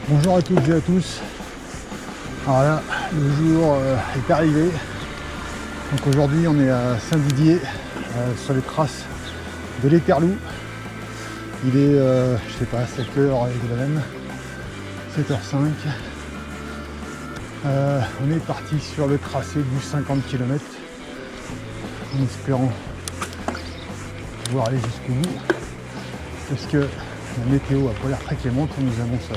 Bonjour à toutes et à tous. Alors là, le jour est arrivé. Donc aujourd'hui, on est à Saint-Didier, sur les traces de l'Éterlou. Il est, je sais pas, 7h et de la même, 7h05. On est parti sur le tracé du 50 km en espérant pouvoir aller jusqu'au bout. Parce que la météo a pas l'air très clémente, on nous annonce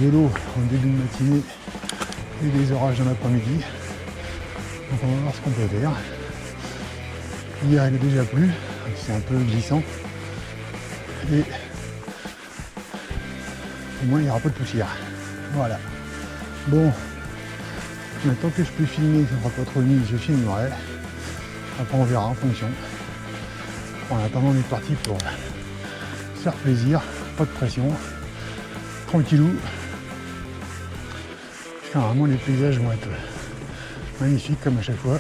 de l'eau au début de matinée et des orages dans l'après-midi. Donc on va voir ce qu'on peut faire. Hier il a déjà plu, c'est un peu glissant. Et au moins il n'y aura pas de poussière. Voilà. Bon, maintenant que je peux filmer, ça ne sera pas trop humide, je filmerai. Après on verra en fonction. En attendant on est parti pour se faire plaisir, pas de pression, tranquillou. Normalement les paysages vont être magnifiques comme à chaque fois.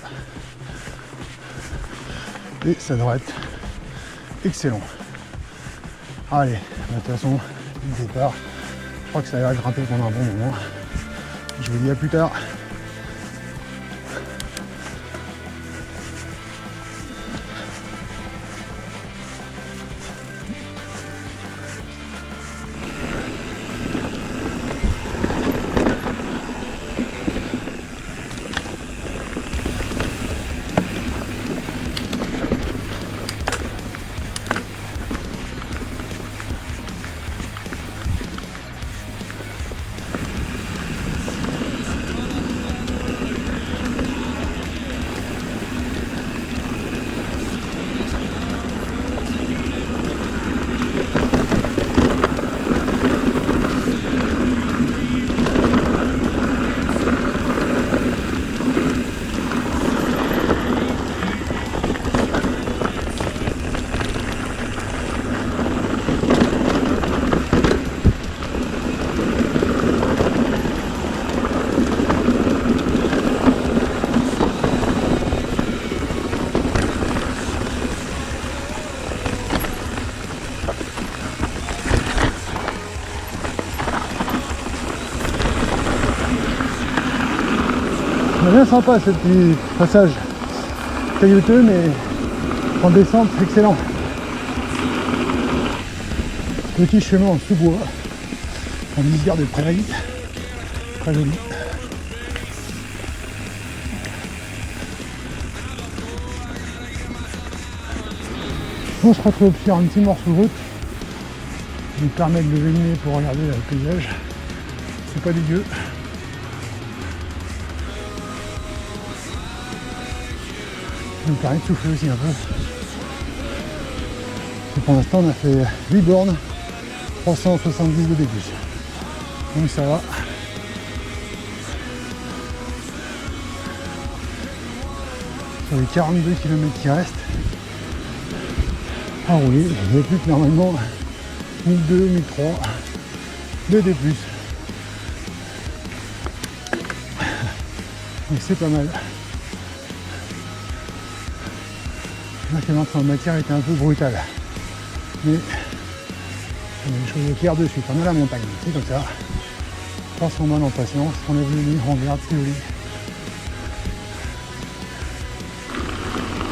Et ça devrait être excellent. Allez, de toute façon, le départ, je crois que ça va grimper pendant un bon moment. Je vous dis à plus tard. C'est bien sympa ce petit passage caillouteux, mais en descente c'est excellent. Petit chemin en sous-bois, en lisière de prairie, très joli. On se retrouve sur un petit morceau de route qui nous permet de lever le nez pour regarder le paysage. C'est pas dégueu. Ça nous permet de souffler aussi un peu. Et pour l'instant on a fait 8 bornes, 370 de début. Donc ça va. Sur les 42 km qui restent à rouler, il n'y a plus que normalement 1002, 1003 de D+. Donc c'est pas mal. Là, l'entrée en matière était un peu brutale. Mais il y a des choses claires dessus, on a la montagne, c'est comme ça. Prends son mal en patience, on lève le nez, on regarde, c'est joli.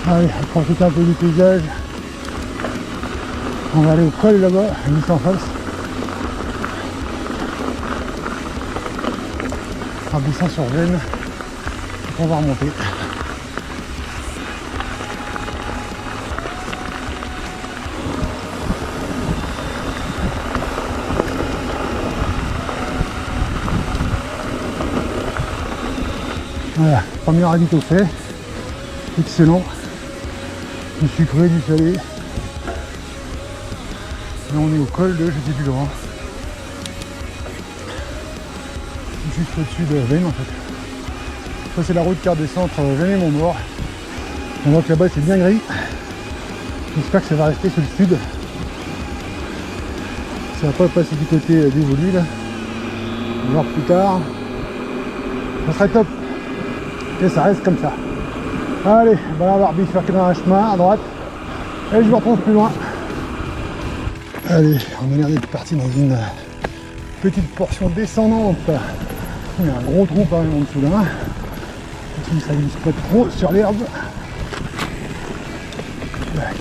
Allez, on profite un peu du paysage. On va aller au col là-bas, juste en face. En glissant sur Gênes, on va remonter. Voilà, premier ravito fait, excellent, du sucré, du salé. Là on est au col de, je sais plus loin, juste au-dessus de Veynes en fait. Ça c'est la route qui redescend entre Veynes et Montmaur. On voit que là-bas c'est bien gris, j'espère que ça va rester sur le sud. Ça va pas passer du côté du Volu là, on va voir plus tard, ça serait top. Et ça reste comme ça. Allez, voilà, on va bifurquer dans un chemin à droite. Et je vous retrouve plus loin. Allez, on a l'air d'être parti dans une petite portion descendante. Il y a un gros trou quand même en dessous là. Qui ne s'amuse pas trop sur l'herbe.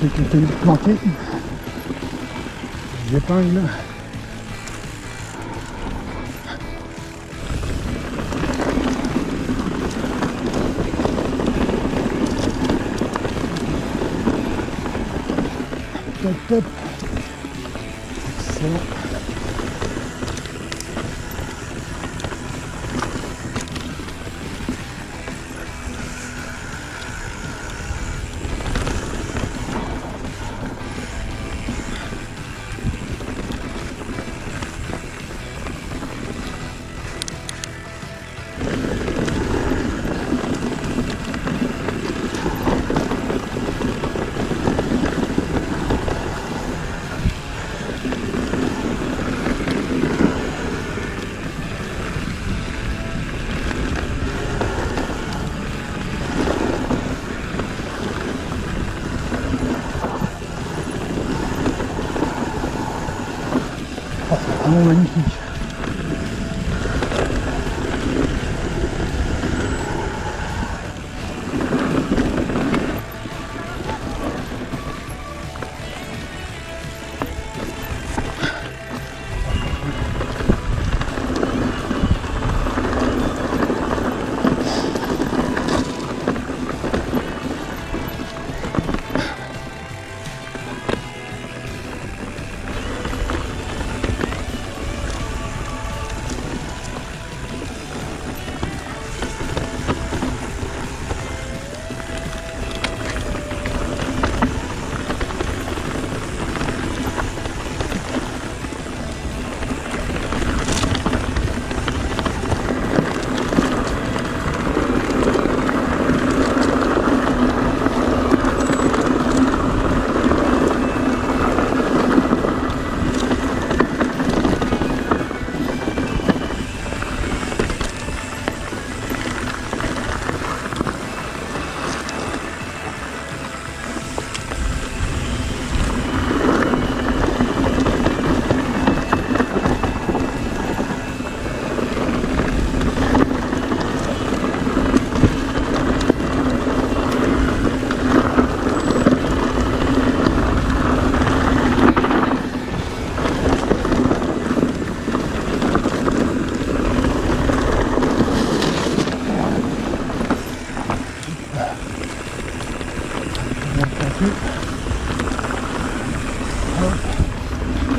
Quelques cailloux plantés. Des épingles. Top, top. Excellent. Oh, c'est vraiment magnifique.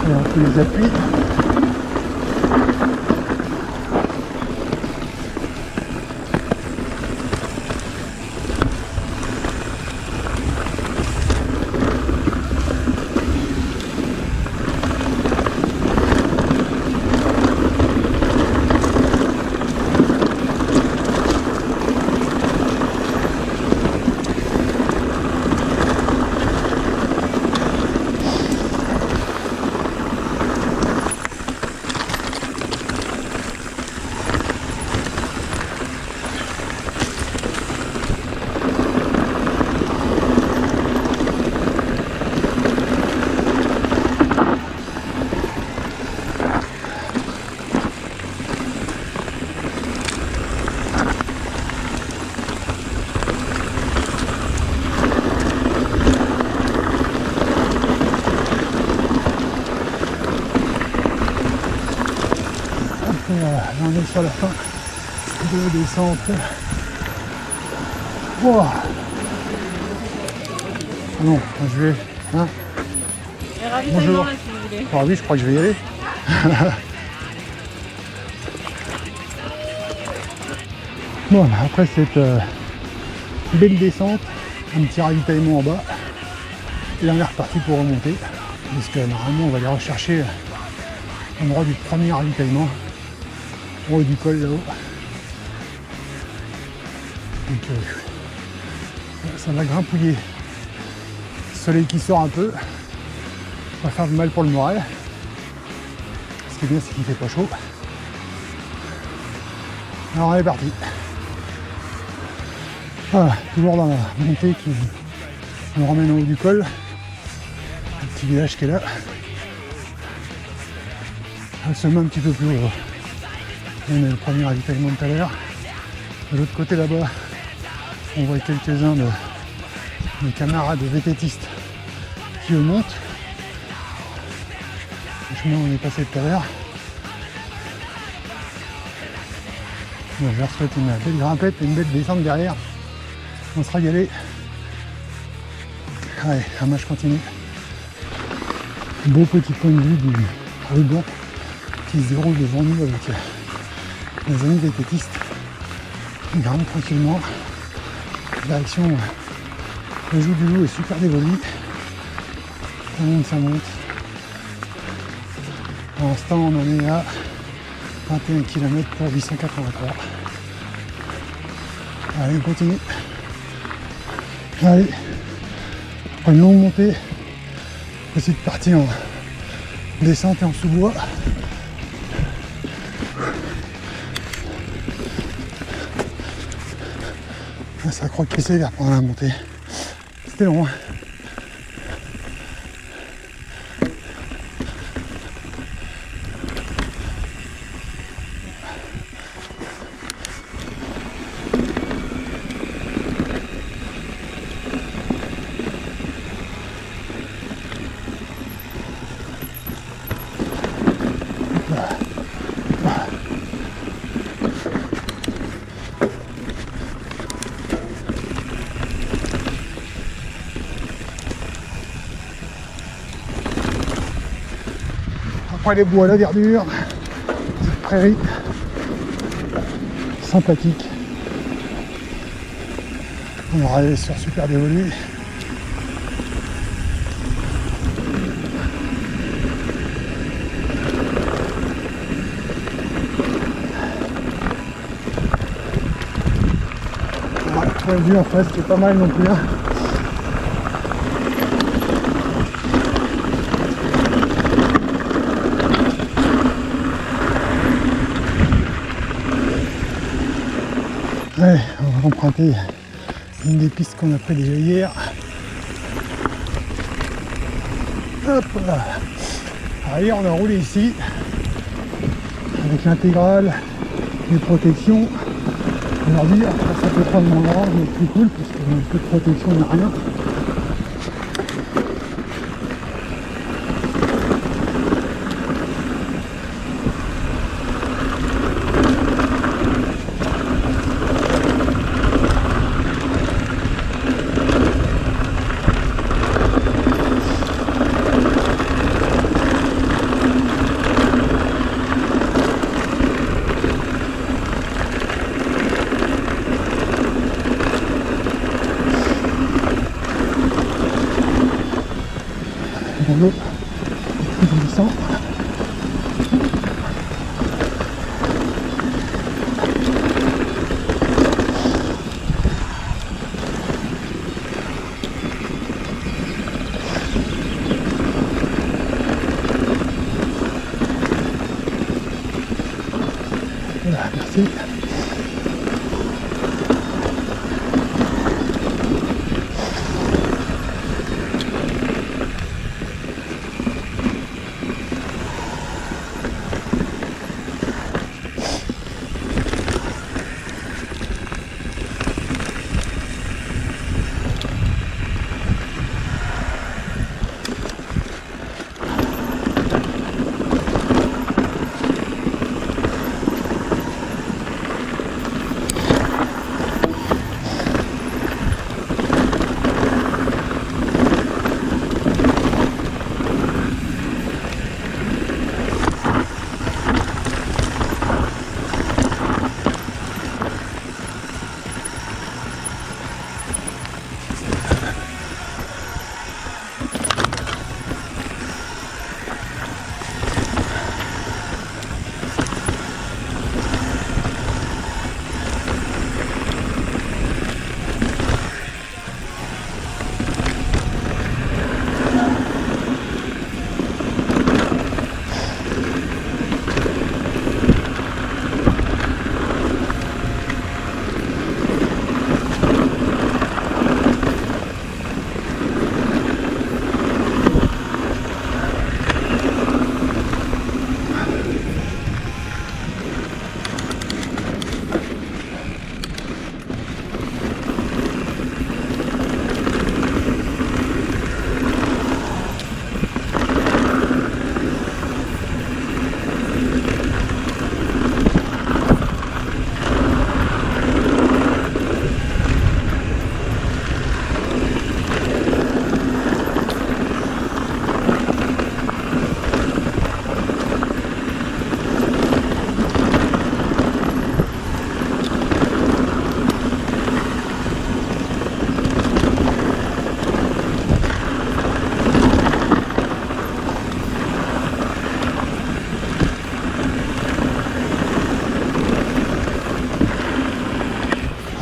Et on fait les appuis. Là on est sur la fin de la descente. Wow. Ah non, je vais. Hein, bonjour. Là, si vous voulez. Ah oui, je crois que je vais y aller. Bon, après cette belle descente, un petit ravitaillement en bas, et là on est reparti pour remonter, puisque normalement on va aller rechercher l'endroit du premier ravitaillement, en haut du col là-haut. Donc ça va grimpouiller. Soleil qui sort un peu, ça va faire du mal pour le moral. Ce qui est bien, c'est qu'il fait pas chaud. Alors on est parti. Voilà, toujours dans la montée qui nous ramène au haut du col. Un petit village qui est là. Elle se met un petit peu plus haut. On est le premier ravitaillement de tout à l'heure. De l'autre côté là-bas, on voit quelques-uns de mes camarades VTTistes qui eux montent. Le chemin où on est passé tout à l'heure. Je leur souhaite une belle grimpette et une belle descente derrière. On sera régaler. Allez, moi je continue. Beau petit point de vue du ruban qui se déroule devant nous avec les amis vététistes qui grimpent tranquillement. Direction le Joux du Loup est super dévolu. Ça monte. Pour l'instant on en est à 21 km pour 883. Allez, on continue. Allez, pour une longue montée, petite partie en descente et en sous-bois. Ça croque les sévère pendant la montée. C'était long. Après les bois, la verdure, cette prairie sympathique. On aura les sur super dévolues. La vue en face qui est pas mal non plus. Ouais, on va emprunter une des pistes qu'on a fait déjà hier. Hop là. Alors hier on a roulé ici avec l'intégrale, les protections. Aujourd'hui ça peut prendre moins grand, mais plus cool parce qu'il y a un peu de protection, il n'y a rien. Dans l'eau, on descend. Voilà, merci.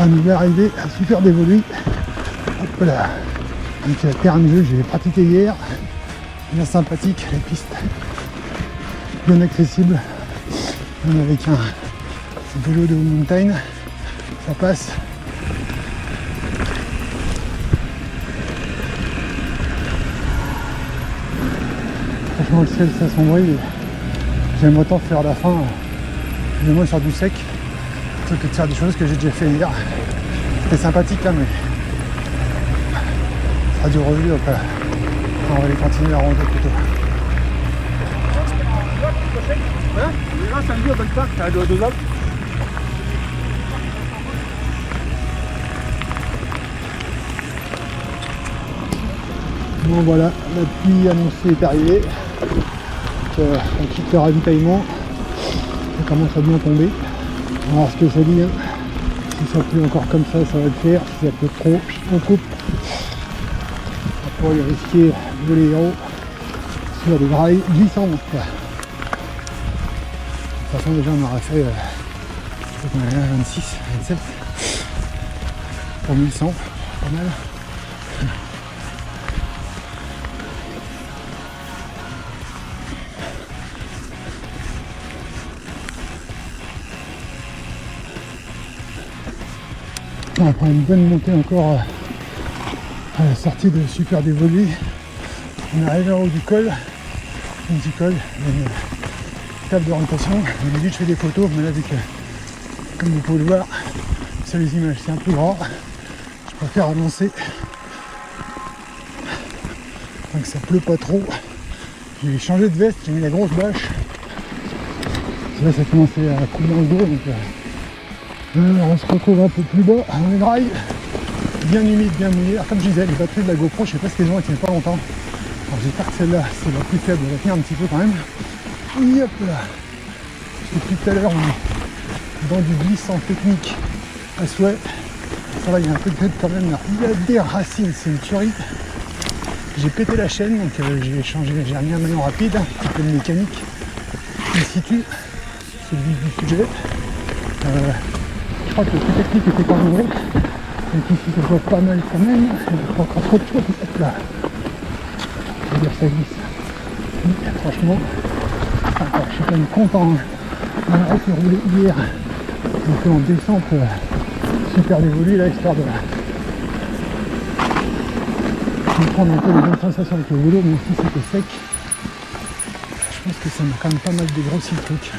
à nouvel arrivé à Super Dévoluy. Hop là. Donc terrain de jeu, j'ai pratiqué hier. Bien sympathique, les pistes bien accessibles. Même avec un vélo de montagne, ça passe. Franchement, le ciel s'assombrit. J'aime autant faire la fin, du moins sur du sec, plutôt que de faire des choses que j'ai déjà fait hier. C'était sympathique là, mais ça a du revu, donc on va aller continuer la randonnée plutôt. Bon voilà, la pluie annoncée est arrivée. Donc, on quitte le ravitaillement. Ça commence à bien tomber. On va voir ce que ça dit. Si ça pleut encore comme ça va le faire. Si ça pleut trop, on coupe. Pour aller risquer de l'héros sur des rails glissants. De toute façon déjà on aurait fait 26, 27 pour 1100, pas mal. On prend une bonne montée encore à la sortie de Super Dévoluy. On arrive en haut du col, un petit col, il y a une table d'orientation. Au début je fais des photos, mais là vu que, comme vous pouvez le voir, sur les images c'est un peu grand, je préfère avancer tant que ça pleut pas trop. J'ai changé de veste, j'ai mis la grosse bâche. Là ça commençait à couler dans le dos, donc on se retrouve un peu plus bas dans les rails, bien humide, bien mouillé. Alors, comme je disais, les batteries de la GoPro, je sais pas ce qu'elles ont, elles tiennent pas longtemps. Alors j'espère que celle-là, c'est la plus faible, elle va tenir un petit peu quand même. Et hop là. Depuis tout à l'heure, on est dans du glissant technique à souhait. Ça va, il y a un peu de grip quand même là. Il y a des racines, c'est une tuerie. J'ai pété la chaîne, donc j'ai remis un maillon rapide, un petit peu de mécanique in situ, c'est le vif du sujet. Je crois que le plus technique était pas en route. Donc ici ça voit pas mal quand même. Il n'y a pas encore trop de choses. Hop là. Je veux dire ça glisse. Et franchement, je suis quand même content. On a été roulé hier. Donc en descente Super Dévoluy là, histoire de prendre un peu les bonnes sensations avec le vélo, même si c'était sec. Je pense que ça m'a quand même pas mal dégrossi le truc.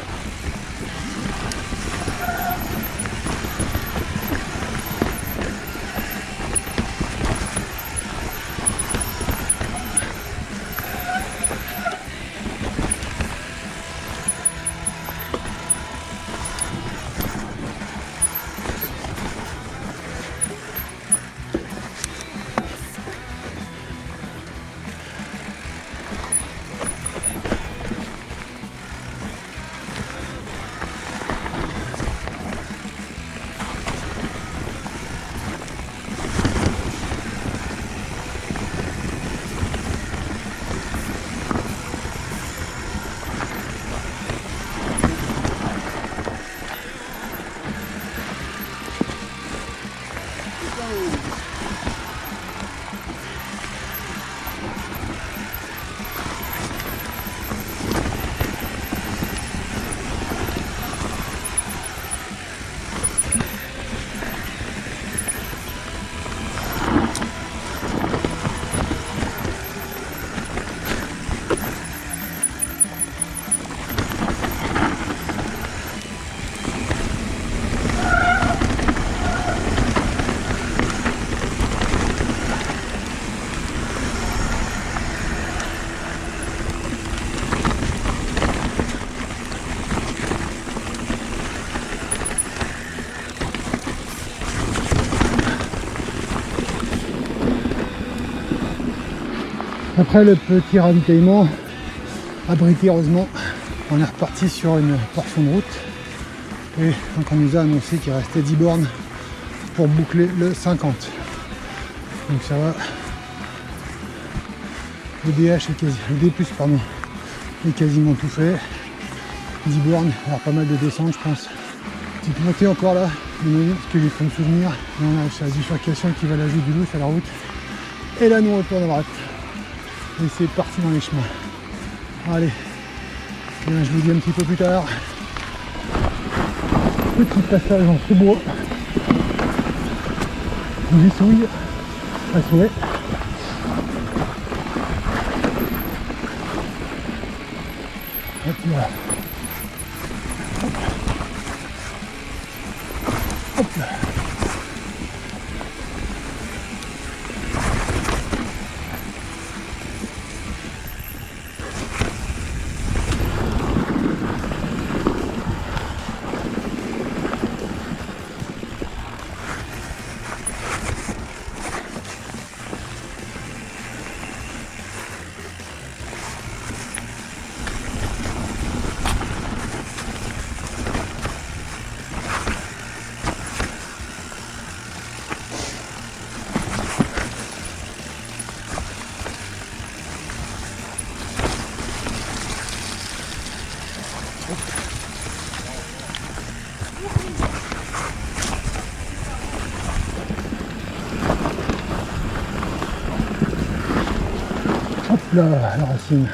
Après le petit ravitaillement, abrité heureusement, on est reparti sur une portion de route. Et donc on nous a annoncé qu'il restait 10 bornes pour boucler le 50. Donc ça va. Le DH est quasi, le D+, pardon, est quasiment tout fait. 10 bornes, alors pas mal de descente je pense. Petite montée encore là. ce que il faut me souvenir, on a la bifurcation qui va la joue du loup, c'est la route. Et là nous on retourne à droite. Et c'est parti dans les chemins. Allez, et bien, je vous dis un petit peu plus tard. Petit passage en sous-bois. J'y souille à souhait. Hop là. Hop là. Hop là, la racine.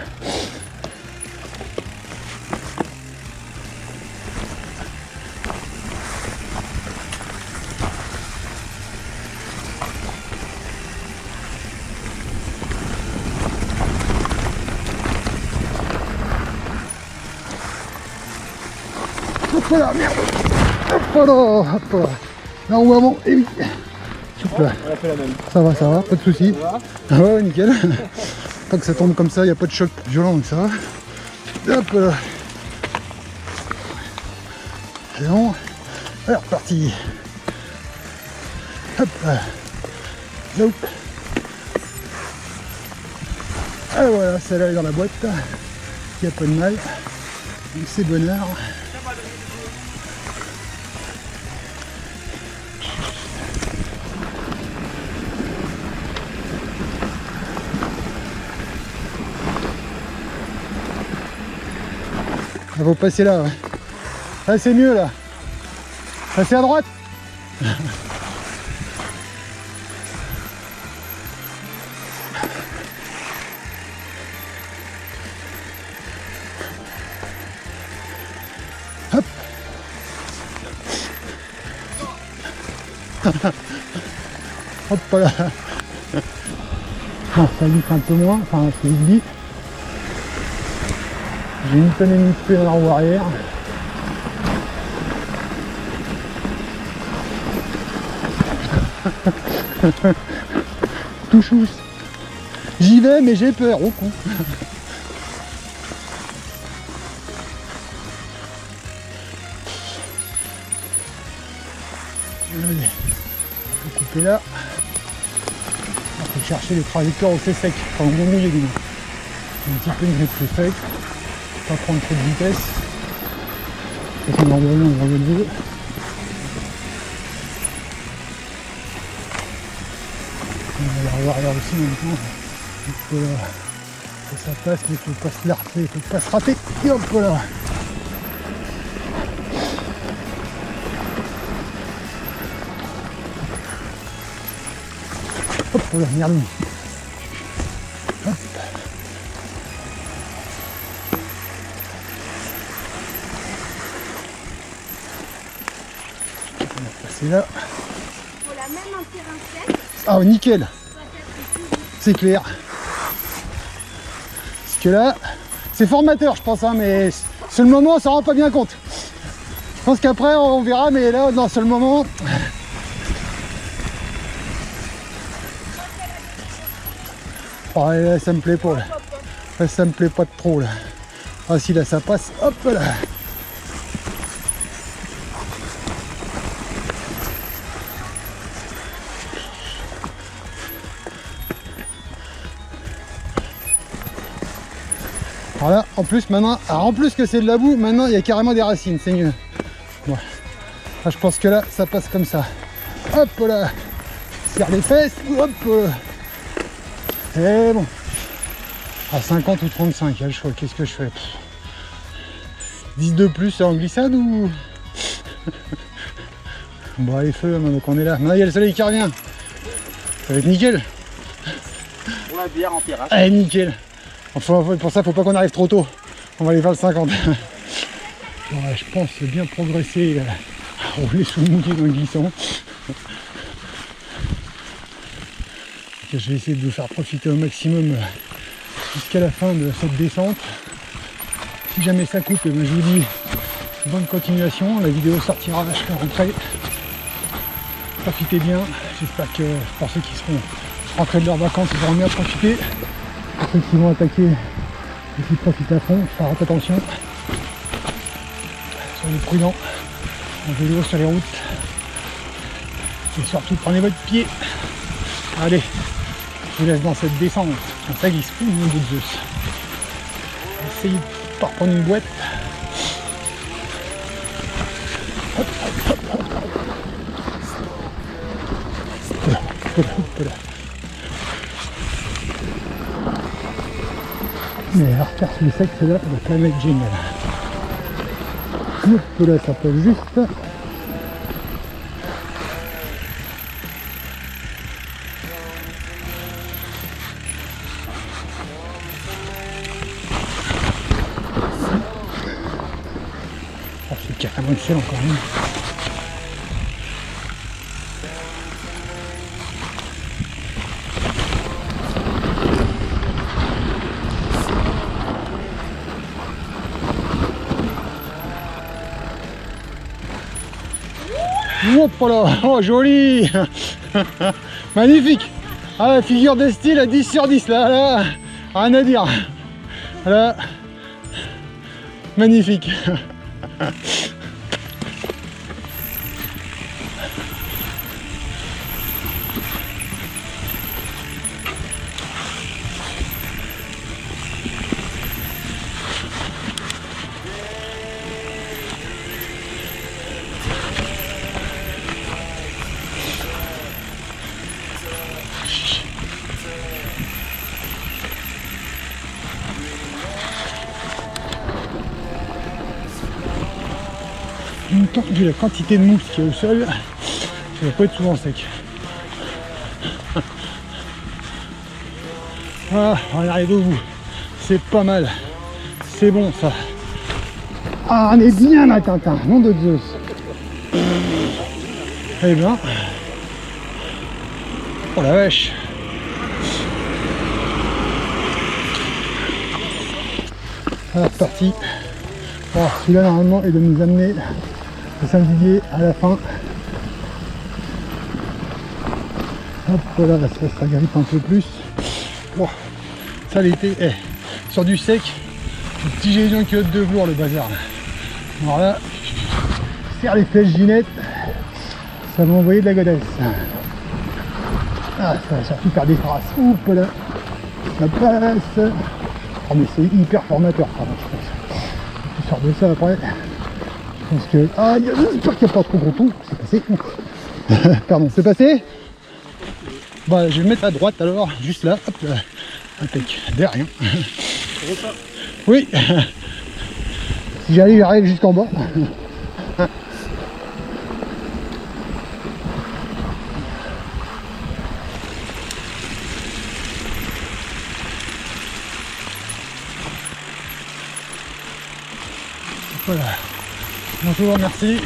Hop là, merde. Hop là, hop là. Là on va bon, et oui. Hop là. On a fait la même. Ça va, pas de soucis. Ah ouais, nickel. Tant que ça tombe comme ça, il n'y a pas de choc violent, donc ça va. Hop là. C'est bon. Allez, reparti. Hop là. Zoup. Ah voilà, celle-là est dans la boîte. Il n'y a pas de mal. Donc c'est bonheur. Il faut passer là, ouais. Là c'est mieux là. Passer à droite. Hop. Hop là. Bon, ça glisse un peu moins, enfin c'est glisse. J'ai une tonne et demie de pelle en roue arrière. Tout chousse. J'y vais mais j'ai peur, au con. Allez, faut couper là. Il faut chercher les trajectoires où c'est sec, enfin au moment mouillé du moins. Un petit peu une plus sec. Pas prendre trop de vitesse. Ça c'est normal, on va relever. On va la revoir là aussi en même temps. Il faut que ça passe, mais il ne faut pas se larter, il ne faut pas se rater. Et hop là. Hop là, merde. Hop. C'est là. Faut la même en terrain sec. Ah nickel. C'est clair. Parce que là, c'est formateur je pense, hein, mais sur le moment on s'en rend pas bien compte. Je pense qu'après on verra, mais là, non, sur le moment. Oh, là, ça me plaît pas là. Là, ça me plaît pas de trop là. Ah si là ça passe, hop là. Voilà, en plus maintenant, alors en plus que c'est de la boue, maintenant il y a carrément des racines, c'est mieux. Bon. Ah, je pense que là, ça passe comme ça. Hop là, serre les fesses, hop. Et bon. À 50 ou 35, il y a le choix, qu'est-ce que je fais? 10 de plus en glissade ou... Bon, les feux, donc on est là. Maintenant, il y a le soleil qui revient. Ça va être nickel. Pour la bière en terrasse. Allez, nickel. Enfin, pour ça, faut pas qu'on arrive trop tôt. On va aller faire le 50. Bon, ouais, je pense bien progresser à rouler sous le mouillé dans le glissant. Je vais essayer de vous faire profiter au maximum jusqu'à la fin de cette descente. Si jamais ça coupe, je vous dis bonne continuation. La vidéo sortira, je serai rentré. Profitez bien. J'espère que pour ceux qui seront rentrés de leurs vacances, ils auront bien profité. Pour ceux qui vont attaquer, aussi profitez à fond. Faites attention. Soyez prudents en vélo sur les routes. Et surtout prenez votre pied. Allez, je vous laisse dans cette descente. Ça glisse plus, nom de Zeus. Essayez de pas reprendre une boîte. Hop, hop, hop, hop, hop. Mais la refaire sous le sec, c'est là, ça va quand même être génial. Hop là, ça peut juste. Oh, c'est carrément excellent quand même. Hop là, oh joli. Magnifique. Ah, figure de style à 10 sur 10 là, rien à dire. Là, magnifique. Vu la quantité de mousse qu'il y a au sol, ça va pas être souvent sec. Ah, on arrive au bout. C'est pas mal. C'est bon ça. Ah, on est bien là, Tintin. Nom de Zeus. Eh bien. Oh la vache. Alors, c'est parti. Alors, celui-là, normalement, il doit nous amener le Saint-Didier à la fin. Hop, voilà, ça grippe un peu plus. Bon, ça l'été, sur du sec, le petit gélion qui de velours, le bazar. Alors là, serre les flèches Ginette, ça va envoyer de la godasse. Ah, ça va surtout faire des traces. Oup là, ça passe. Oh, mais c'est hyper formateur, pardon, je pense. Tu sors de ça après. Je pense que. Ah, j'espère qu'il n'y a pas trop gros trou. C'est passé. Pardon, c'est passé. Bah, je vais le mettre à droite alors, juste là. Hop là. Impec. Derrière. Oui. Si j'arrive jusqu'en bas. Voilà. Bonjour, merci.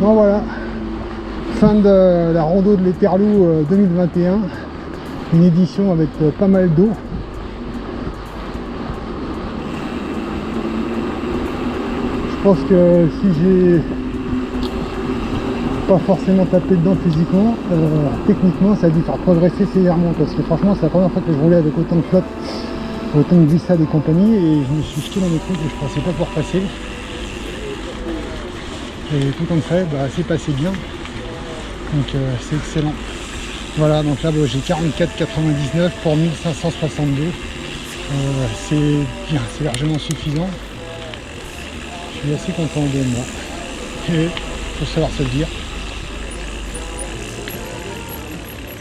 Bon voilà, fin de la rando de l'Éterlou 2021, une édition avec pas mal d'eau. Je pense que si j'ai pas forcément tapé dedans physiquement, techniquement ça a dû faire progresser sévèrement, parce que franchement c'est la première fois que je roulais avec autant de flotte, autant de glissades et compagnie, et je me suis jeté dans des trucs que je pensais pas pouvoir passer. Et tout comme fait, bah, c'est passé bien, donc c'est excellent. Voilà, donc là j'ai 44,99 pour 1562. C'est bien, c'est largement suffisant. Je suis assez content de moi. Et il faut savoir se le dire.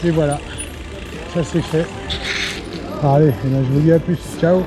Et voilà, ça c'est fait. Allez, et là, je vous dis à plus, ciao.